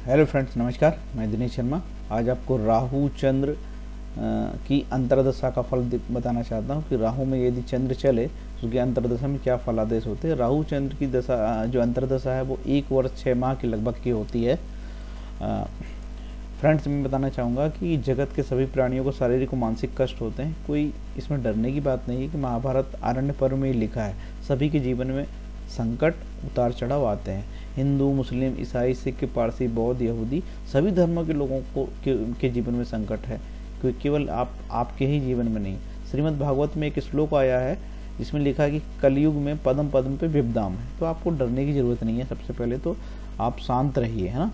Hello friends, नमस्कार। मैं दिनेश शर्मा आज आपको राहु चंद्र की अंतर्दशा का फल बताना चाहता हूं कि राहु में यदि चंद्र चले तो उसकी अंतर्दशा में क्या फलादेश होते हैं। राहु चंद्र की दशा जो अंतर्दशा है वो 1 वर्ष 6 माह के लगभग की होती है। फ्रेंड्स, मैं बताना चाहूँगा कि जगत के सभी प्राणियों को शारीरिक और मानसिक कष्ट होते हैं। कोई इसमें डरने की बात नहीं है कि महाभारत आरण्य पर्व में ही लिखा है, सभी के जीवन में संकट उतार चढ़ाव आते हैं। हिंदू, मुस्लिम, ईसाई, सिख, पारसी, बौद्ध, यहूदी सभी धर्मों के लोगों को के जीवन में संकट है, क्योंकि केवल आपके ही जीवन में नहीं। श्रीमद् भागवत में एक श्लोक आया है जिसमें लिखा है कि कलयुग में पदम पदम पे विपदाम है। तो आपको डरने की जरूरत नहीं है। सबसे पहले तो आप शांत रहिए, है ना।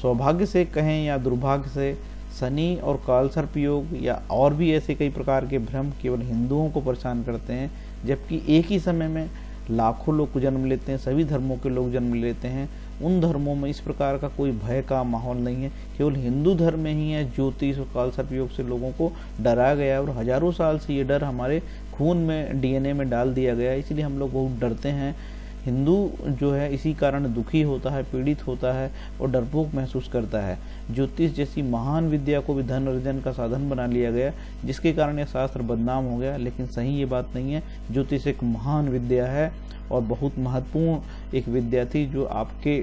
सौभाग्य से कहें या दुर्भाग्य से, शनि और कालसर्प योग या और भी ऐसे कई प्रकार के भ्रम केवल हिंदुओं को परेशान करते हैं, जबकि एक ही समय में लाखों लोग जन्म लेते हैं, सभी धर्मों के लोग जन्म लेते हैं। उन धर्मों में इस प्रकार का कोई भय का माहौल नहीं है। केवल हिंदू धर्म में ही है ज्योतिष और कालसर्प योग से लोगों को डराया गया है, और हजारों साल से ये डर हमारे खून में, डीएनए में डाल दिया गया है। इसलिए हम लोग बहुत डरते हैं। हिंदू जो है इसी कारण दुखी होता है, पीड़ित होता है और डरपोक महसूस करता है। ज्योतिष जैसी महान विद्या को भी धन अर्जन का साधन बना लिया गया, जिसके कारण यह शास्त्र बदनाम हो गया। लेकिन सही ये बात नहीं है। ज्योतिष एक महान विद्या है और बहुत महत्वपूर्ण एक विद्या थी जो आपके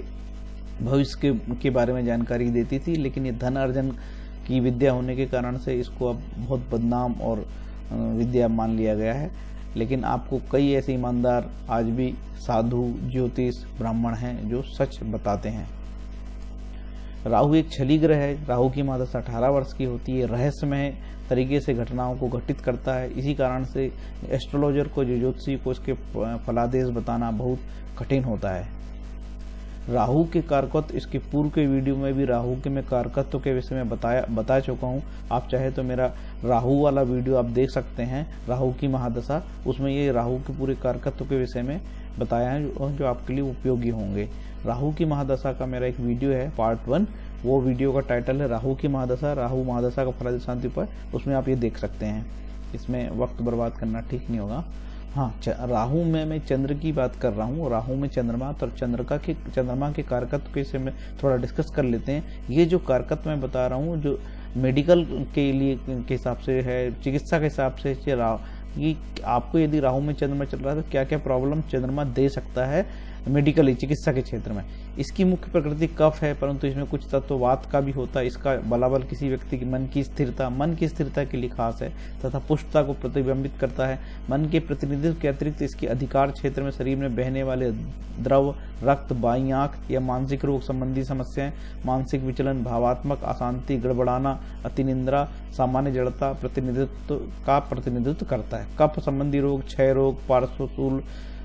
भविष्य के बारे में जानकारी देती थी। लेकिन ये धन अर्जन की विद्या होने के कारण से इसको अब बहुत बदनाम और विद्या मान लिया गया है। लेकिन आपको कई ऐसे ईमानदार आज भी साधु, ज्योतिष, ब्राह्मण हैं जो सच बताते हैं। राहु एक छली ग्रह है। राहु की महादशा 18 वर्ष की होती है। रहस्यमय तरीके से घटनाओं को घटित करता है। इसी कारण से एस्ट्रोलॉजर को, जो ज्योतिषी को इसके फलादेश बताना बहुत कठिन होता है। राहु के कारकत्व, इसके पूर्व के वीडियो में भी राहु के मैं कारकत्व के विषय में बता चुका हूँ। आप चाहे तो मेरा राहु वाला वीडियो आप देख सकते हैं, राहु की महादशा। उसमें ये राहु के पूरे कारकत्व के विषय में बताया है जो आपके लिए उपयोगी होंगे। राहु की महादशा का मेरा एक वीडियो है, पार्ट 1। वो वीडियो का टाइटल है राहु की महादशा, राहु महादशा का फलादेश शांति पर। उसमें आप ये देख सकते हैं। इसमें वक्त बर्बाद करना ठीक नहीं होगा। हाँ, राहु में मैं चंद्र की बात कर रहा हूँ। राहु में चंद्रमा, तो चंद्रमा के कारकत्व के से में थोड़ा डिस्कस कर लेते हैं। ये जो कारकत्व मैं बता रहा हूँ, जो मेडिकल के लिए के हिसाब से है, चिकित्सा के हिसाब से, कि आपको यदि राहु में चंद्रमा चल रहा है तो क्या क्या प्रॉब्लम चंद्रमा दे सकता है मेडिकली, चिकित्सा के क्षेत्र में। इसकी मुख्य प्रकृति कफ है, परंतु इसमें कुछ तत्ववात का भी होता है। इसका बलाबल किसी व्यक्ति की मन की स्थिरता के लिए खास है तथा पुष्टता को प्रतिबिंबित करता है। मन के प्रतिनिधित्व के अतिरिक्त इसके अधिकार क्षेत्र में शरीर में बहने वाले द्रव, रक्त, बाईं आंख या मानसिक रोग संबंधी समस्याएं, मानसिक विचलन, भावात्मक अशांति, गड़बड़ाना, अतिनिद्रा, सामान्य जड़ता प्रतिनिधित्व करता है। कफ संबंधी रोग, क्षय रोग, पार्श्वशूल,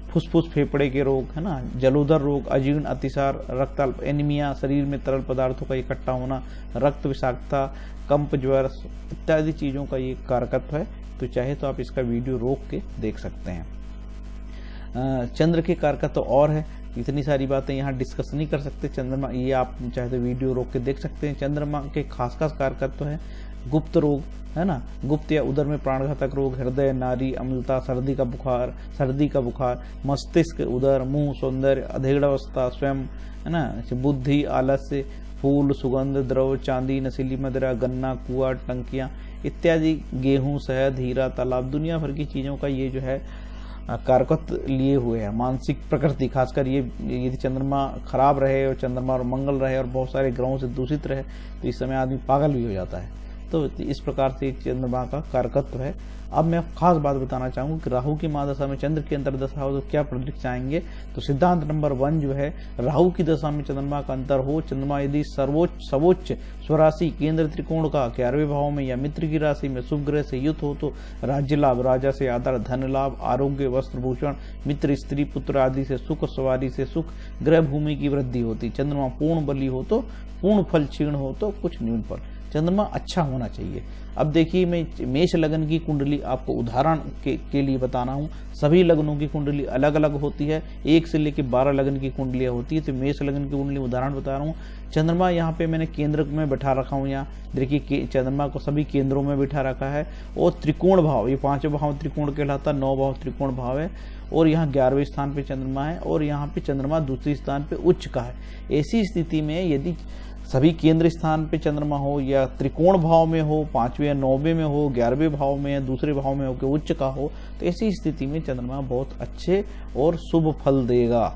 फुसफुस फेफड़े के रोग, है ना, जलोदर रोग, अजीर्ण, अतिसार, रक्ताल्प, एनीमिया, शरीर में तरल पदार्थों का इकट्ठा होना, रक्त विषाक्तता, कंप, ज्वर इत्यादि चीजों का ये कारकत्व है। तो चाहे तो आप इसका वीडियो रोक के देख सकते हैं। चंद्र के कारकत्व और है, इतनी सारी बातें यहाँ डिस्कस नहीं कर सकते। चंद्रमा ये आप चाहे तो वीडियो रोक के देख सकते हैं। चंद्रमा के खास कारकत्व है गुप्त रोग, है ना, गुप्त या उदर में प्राणघातक रोग, हृदय, नारी, अम्लता, सर्दी का बुखार, मस्तिष्क, उदर, मुंह, सौंदर्य, अधेड़ावस्था, स्वयं, है ना, बुद्धि, आलस्य, फूल, सुगंध, द्रव, चांदी, नशीली मदिरा, गन्ना, कुआ, टंकियां इत्यादि, गेहूं, शहद, हीरा, तालाब, दुनिया भर की चीजों का ये जो है कारकत्व लिए हुए है। मानसिक प्रकृति, खासकर ये यदि चंद्रमा खराब रहे और चंद्रमा और मंगल रहे और बहुत सारे ग्रहों से दूषित रहे तो इस समय आदमी पागल भी हो जाता है। तो इस प्रकार से चंद्रमा का कारकत्व है। अब मैं खास बात बताना चाहूंगा कि राहु की महादशा में चंद्र की अंतर्दशा हो तो क्या प्रोजेक्ट चाहेंगे। तो सिद्धांत नंबर 1 जो है, राहु की दशा में चंद्रमा का अंतर हो, चंद्रमा यदि सर्वोच्च स्वराशि केंद्र त्रिकोण का 11वें भाव में या मित्र की राशि में शुभ ग्रह से युक्त हो तो राज्य लाभ, राजा से आदर, धन लाभ, आरोग्य, वस्त्र भूषण, मित्र, स्त्री, पुत्र आदि से सुख, सवारी से सुख, ग्रह भूमि की वृद्धि होती। चंद्रमा पूर्ण बली हो तो, पूर्ण फल क्षीण हो तो कुछ न्यून फल। चंद्रमा अच्छा होना चाहिए। अब देखिए, मैं मेष लगन की कुंडली आपको उदाहरण के लिए बताना हूं। सभी लगनों की कुंडली अलग अलग होती है, 1 से लेकर 12 लगन की कुंडलियां होती है। तो मेष लगन की कुंडली उदाहरण बता रहा हूँ। चंद्रमा यहाँ पे मैंने केंद्र में बैठा रखा हूँ। यहाँ देखिए, चंद्रमा को सभी केंद्रों में बैठा रखा है। और त्रिकोण भाव, ये 5वां भाव त्रिकोण कहलाता, 9 भाव त्रिकोण भाव है। और यहाँ 11वें स्थान पे चंद्रमा है और यहाँ पे चंद्रमा दूसरे स्थान पे उच्च का है। ऐसी स्थिति में यदि सभी केंद्र स्थान पे चंद्रमा हो या त्रिकोण भाव में हो, 5वें या 9वें में हो, 11वें भाव में या दूसरे भाव में हो कि उच्च का हो, तो ऐसी स्थिति में चंद्रमा बहुत अच्छे और शुभ फल देगा।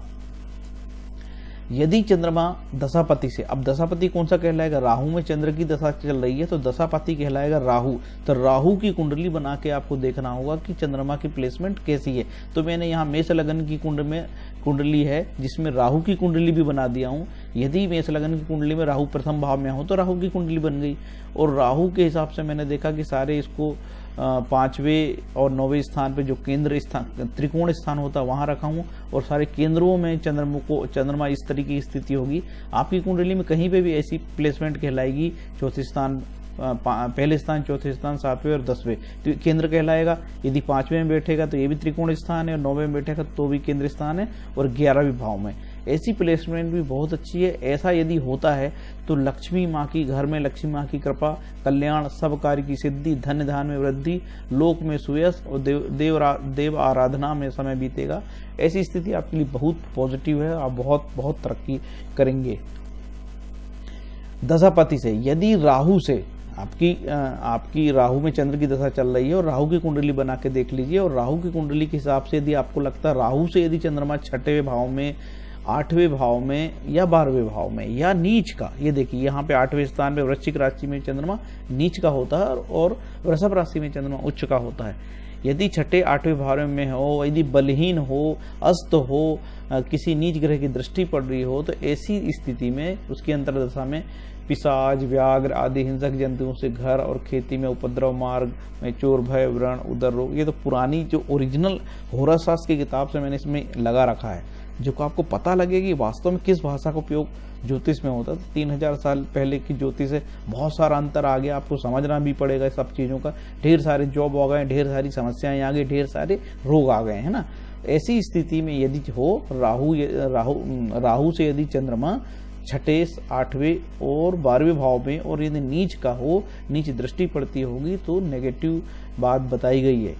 यदि चंद्रमा दशापति से, अब दशापति कौन सा कहलाएगा, राहु में चंद्र की दशा चल रही है तो दशापति कहलाएगा राहु। तो राहु की कुंडली बना के आपको देखना होगा कि चंद्रमा की प्लेसमेंट कैसी है। तो मैंने यहाँ मेष लगन की कुंडली है जिसमें राहु की कुंडली भी बना दिया हूँ। यदि मेष लगन की कुंडली में राहु प्रथम भाव में हो तो राहु की कुंडली बन गई, और राहु के हिसाब से मैंने देखा कि सारे इसको 5वें और 9वें स्थान पे जो केंद्र स्थान त्रिकोण स्थान होता है वहां रखा हूँ, और सारे केंद्रों में चंद्रमा इस तरीके की स्थिति होगी। आपकी कुंडली में कहीं पे भी ऐसी प्लेसमेंट कहलाएगी, चौथे स्थान, पहले स्थान, चौथे स्थान, 7वें और 10वें तो केंद्र कहलाएगा। यदि 5वें में बैठेगा तो ये भी त्रिकोण स्थान है, और 9वें में बैठेगा तो भी केंद्र स्थान है, और 11वें भाव में। ऐसी प्लेसमेंट भी बहुत अच्छी है। ऐसा यदि होता है तो लक्ष्मी माँ की, घर में लक्ष्मी माँ की कृपा, कल्याण, सब कार्य की सिद्धि, धन धान में वृद्धि, लोक में सुयश और देव आराधना में समय बीतेगा। ऐसी स्थिति आपके लिए बहुत पॉजिटिव है, आप बहुत बहुत तरक्की करेंगे। दशापति से, यदि राहु से आपकी राहु में चंद्र की दशा चल रही है और राहु की कुंडली बना के देख लीजिए, और राहु की कुंडली के हिसाब से यदि आपको लगता है राहु से यदि चंद्रमा 6वें भाव में, 8वें भाव में या 12वें भाव में या नीच का, ये देखिए यहाँ पे 8वें स्थान पे वृश्चिक राशि में चंद्रमा नीच का होता है और वृषभ राशि में चंद्रमा उच्च का होता है। यदि 6, 8वें भाव में हो, यदि बलहीन हो, अस्त हो, किसी नीच ग्रह की दृष्टि पड़ रही हो, तो ऐसी स्थिति में उसकी अंतर्दशा में पिशाच, व्याघ्र आदि हिंसक जंतुओं से घर और खेती में उपद्रव, मार्ग में चोर भय, व्रण, उदर रोग, ये तो पुरानी जो ओरिजिनल होरा शास्त्र की किताब से मैंने इसमें लगा रखा है, जो को आपको पता लगेगी वास्तव में किस भाषा का उपयोग ज्योतिष में होता है। 3000 साल पहले की ज्योतिष से बहुत सारा अंतर आ गया, आपको समझना भी पड़ेगा सब चीजों का। ढेर सारे जॉब आ गए, ढेर सारी समस्याएं आ गई, ढेर सारे रोग आ गए, है ना। ऐसी स्थिति में यदि हो राहु से यदि चंद्रमा 6, 8वें और 12वें भाव में और यदि नीच का हो, नीच दृष्टि पड़ती होगी, तो नेगेटिव बात बताई गई है।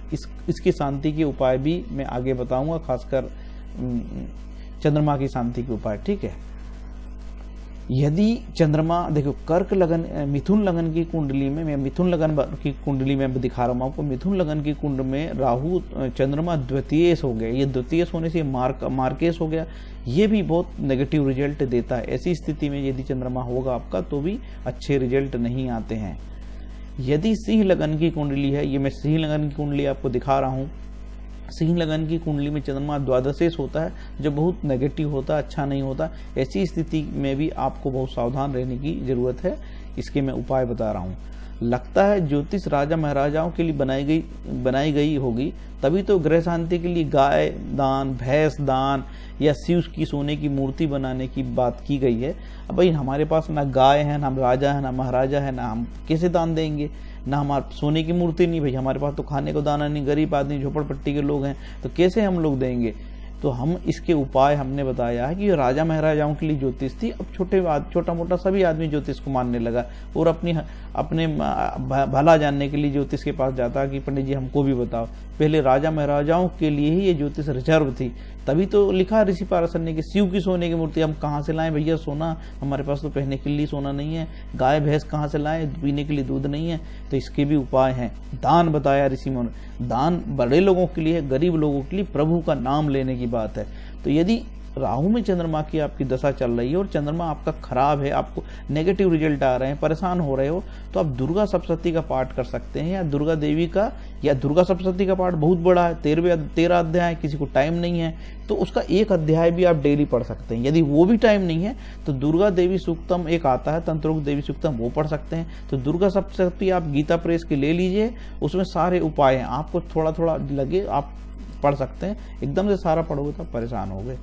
इसकी शांति के उपाय भी मैं आगे बताऊंगा, खासकर चंद्रमा की शांति के उपाय, ठीक है। यदि चंद्रमा, देखो कर्क लगन, मिथुन लगन की कुंडली में, मैं मिथुन लगन की कुंडली में दिखा रहा हूं आपको। मिथुन लगन की कुंड में राहु चंद्रमा द्वितीयेश हो गया, ये द्वितीयेश होने से मार्केश हो गया, ये भी बहुत नेगेटिव रिजल्ट देता है। ऐसी स्थिति में यदि चंद्रमा होगा आपका तो भी अच्छे रिजल्ट नहीं आते हैं। यदि सिंह लगन की कुंडली है, ये मैं सिंह लगन की कुंडली आपको दिखा रहा हूं। सिंह लगन की कुंडली में चंद्रमा द्वादशेश होता है, जो बहुत नेगेटिव होता है, अच्छा नहीं होता। ऐसी स्थिति में भी आपको बहुत सावधान रहने की जरूरत है। इसके मैं उपाय बता रहा हूँ। लगता है ज्योतिष राजा महाराजाओं के लिए बनाई गई होगी, तभी तो ग्रह शांति के लिए गाय दान, भैंस दान या शिव की सोने की मूर्ति बनाने की बात की गई है। अब भाई हमारे पास ना गाय है, ना राजा है, ना महाराजा है, ना हम कैसे दान देंगे, ना हमारे सोने की मूर्ति नहीं, भाई हमारे पास तो खाने को दाना नहीं, गरीब आदमी, झोपड़पट्टी के लोग हैं, तो कैसे हम लोग देंगे। तो हम इसके उपाय हमने बताया है कि राजा महाराजाओं के लिए ज्योतिष थी, अब छोटा मोटा सभी आदमी ज्योतिष को मानने लगा, और अपने भला जानने के लिए ज्योतिष के पास जाता कि पंडित जी हमको भी बताओ। पहले राजा महाराजाओं के लिए ही ये ज्योतिष रिजर्व थी, तभी तो लिखा ऋषि पाराशर ने कि शिव की सोने की मूर्ति हम कहाँ से लाएं भैया सोना, हमारे पास तो पहनने के लिए सोना नहीं है, गाय भैंस कहाँ से लाएं, पीने के लिए दूध नहीं है। तो इसके भी उपाय हैं। दान बताया ऋषि मुनि, दान बड़े लोगों के लिए, गरीब लोगों के लिए, प्रभु का नाम लेने की बात है। तो यदि राहु में चंद्रमा की आपकी दशा चल रही है और चंद्रमा आपका खराब है, आपको नेगेटिव रिजल्ट आ रहे हैं, परेशान हो रहे हो, तो आप दुर्गा सप्तशती का पाठ कर सकते हैं, या दुर्गा देवी का, या दुर्गा सप्तशती का पाठ बहुत बड़ा है, 13 अध्याय, किसी को टाइम नहीं है तो उसका एक अध्याय भी आप डेली पढ़ सकते हैं। यदि वो भी टाइम नहीं है तो दुर्गा देवी सूक्तम एक आता है, तंत्रोक्त देवी सूक्तम, वो पढ़ सकते हैं। तो दुर्गा सप्तशती आप गीता प्रेस के ले लीजिए, उसमें सारे उपाय हैं, आपको थोड़ा थोड़ा लगे आप पढ़ सकते हैं। एकदम से सारा पढ़ोगे तो परेशान हो गए।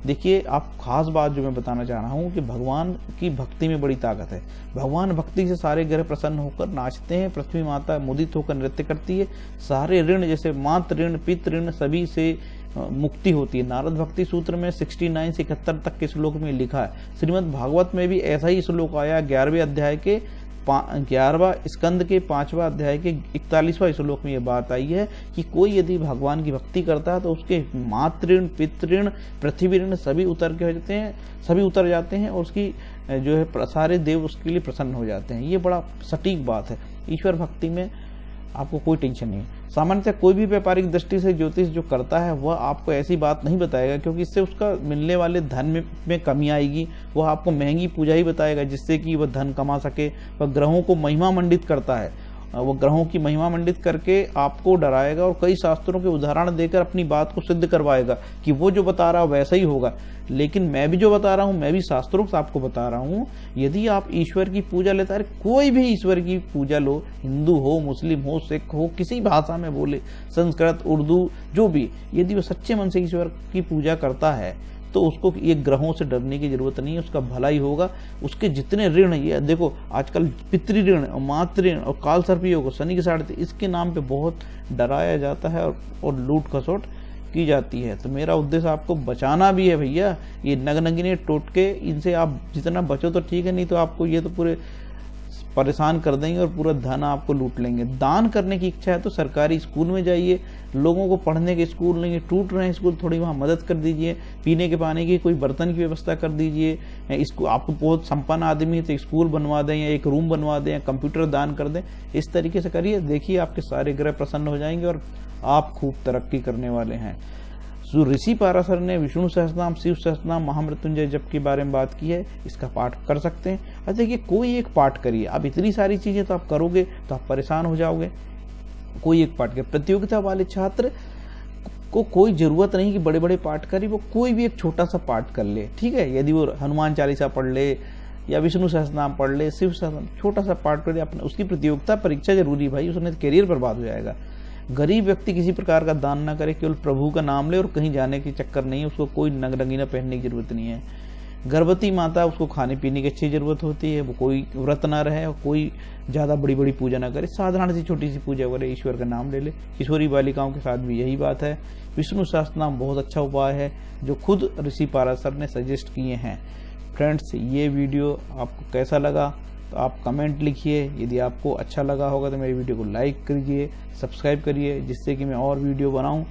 देखिए, आप खास बात जो मैं बताना चाह रहा हूँ कि भगवान की भक्ति में बड़ी ताकत है। भगवान भक्ति से सारे ग्रह प्रसन्न होकर नाचते हैं, पृथ्वी माता मुदित होकर नृत्य करती है, सारे ऋण जैसे मातृ ऋण, पितृ ऋण सभी से मुक्ति होती है। नारद भक्ति सूत्र में 69 से 71 तक के श्लोक में लिखा है। श्रीमद् भागवत में भी ऐसा ही श्लोक आया 11वें अध्याय के 11वां स्कंद के 5वां अध्याय के 41वां श्लोक में यह बात आई है कि कोई यदि भगवान की भक्ति करता है तो उसके मातृ पितृ पृथ्वी ऋण सभी उतर जाते हैं और उसकी जो है सारे देव उसके लिए प्रसन्न हो जाते हैं। ये बड़ा सटीक बात है। ईश्वर भक्ति में आपको कोई टेंशन नहीं है। सामान्यतः कोई भी व्यापारिक दृष्टि से ज्योतिष जो करता है वह आपको ऐसी बात नहीं बताएगा, क्योंकि इससे उसका मिलने वाले धन में कमी आएगी। वह आपको महंगी पूजा ही बताएगा जिससे कि वह धन कमा सके। वह ग्रहों को महिमा मंडित करता है, वो ग्रहों की महिमा मंडित करके आपको डराएगा और कई शास्त्रों के उदाहरण देकर अपनी बात को सिद्ध करवाएगा कि वो जो बता रहा है वैसा ही होगा। लेकिन मैं भी जो बता रहा हूँ, मैं भी शास्त्रों से आपको बता रहा हूँ। यदि आप ईश्वर की पूजा लेता है, कोई भी ईश्वर की पूजा लो, हिंदू हो, मुस्लिम हो, सिख हो, किसी भाषा में बोले, संस्कृत, उर्दू, जो भी, यदि वो सच्चे मन से ईश्वर की पूजा करता है तो उसको ये ग्रहों से डरने की जरूरत नहीं है। उसका भला ही होगा। उसके जितने ऋण, ये देखो आजकल पितृ ऋण और मातृ ऋण और काल सर्पयोग, शनि के साढ़े, इसके नाम पे बहुत डराया जाता है और लूट खसोट की जाती है। तो मेरा उद्देश्य आपको बचाना भी है भैया। ये नगनगिने टोटके, इनसे आप जितना बचो तो ठीक है, नहीं तो आपको ये तो पूरे परेशान कर देंगे और पूरा धन आपको लूट लेंगे। दान करने की इच्छा है तो सरकारी स्कूल में जाइए। लोगों को पढ़ने के स्कूल नहीं है, टूट रहे हैं स्कूल, थोड़ी वहाँ मदद कर दीजिए। पीने के पानी की कोई बर्तन की व्यवस्था कर दीजिए। इसको आपको बहुत संपन्न आदमी है तो स्कूल बनवा दें या एक रूम बनवा दें या कंप्यूटर दान कर दें। इस तरीके से करिए, देखिए आपके सारे ग्रह प्रसन्न हो जाएंगे और आप खूब तरक्की करने वाले हैं। जो ऋषि पाराशर ने विष्णु सहस्त्रनाम, शिव सहस्त्रनाम, महामृत्युंजय जप के बारे में बात की है, इसका पाठ कर सकते हैं। अब देखिए कोई एक पाठ करिए। अब इतनी सारी चीजें तो आप करोगे तो आप परेशान हो जाओगे। कोई एक पाठ के प्रतियोगिता वाले छात्र को कोई जरूरत नहीं कि बड़े बड़े पाठ करे, वो कोई भी एक छोटा सा पाठ कर ले, ठीक है। यदि वो हनुमान चालीसा पढ़ ले या विष्णु सहस्त्रनाम पढ़ ले, शिव सहस्त्रनाम, छोटा सा पाठ कर ले, अपने उसकी प्रतियोगिता परीक्षा जरूरी भाई, उसने करियर बर्बाद हो जाएगा। गरीब व्यक्ति किसी प्रकार का दान ना करे, केवल प्रभु का नाम ले और कहीं जाने के चक्कर नहीं है। उसको कोई नंगरंगीना पहनने की जरूरत नहीं है। गर्भवती माता, उसको खाने पीने की अच्छी जरूरत होती है। वो कोई व्रत ना रहे और कोई ज्यादा बड़ी बड़ी पूजा ना करे, साधारण सी छोटी सी पूजा करे, ईश्वर का नाम ले ले। किशोरी बालिकाओं के साथ भी यही बात है। विष्णु सहस्त्रनाम बहुत अच्छा उपाय है जो खुद ऋषि पाराशर ने सजेस्ट किए हैं। फ्रेंड्स, ये वीडियो आपको कैसा लगा तो आप कमेंट लिखिए। यदि आपको अच्छा लगा होगा तो मेरी वीडियो को लाइक करिए, सब्सक्राइब करिए, जिससे कि मैं और वीडियो बनाऊं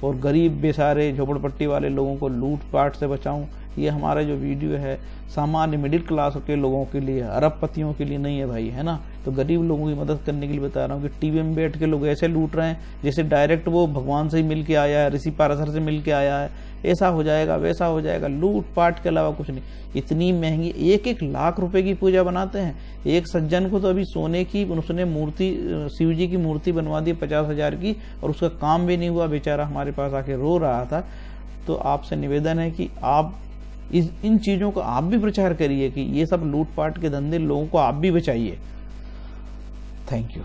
और गरीब बेचारे झोपड़पट्टी वाले लोगों को लूटपाट से बचाऊं। ये हमारा जो वीडियो है सामान्य मिडिल क्लास के लोगों के लिए, अरबपतियों के लिए नहीं है भाई, है ना। तो गरीब लोगों की मदद करने के लिए बता रहा हूँ कि टीवी में बैठ के लोग ऐसे लूट रहे हैं जैसे डायरेक्ट वो भगवान से ही मिल के आया है, ऋषि पाराशर से मिल के आया है। ऐसा हो जाएगा, वैसा हो जाएगा, लूट पाट के अलावा कुछ नहीं। इतनी महंगी 1-1 लाख रुपए की पूजा बनाते हैं। एक सज्जन को तो अभी सोने की उसने मूर्ति, शिव जी की मूर्ति बनवा दी 50,000 की, और उसका काम भी नहीं हुआ। बेचारा हमारे पास आके रो रहा था। तो आपसे निवेदन है कि आप इन चीजों का आप भी प्रचार करिए कि ये सब लूटपाट के धंधे लोगों को आप भी बचाइए। Thank you.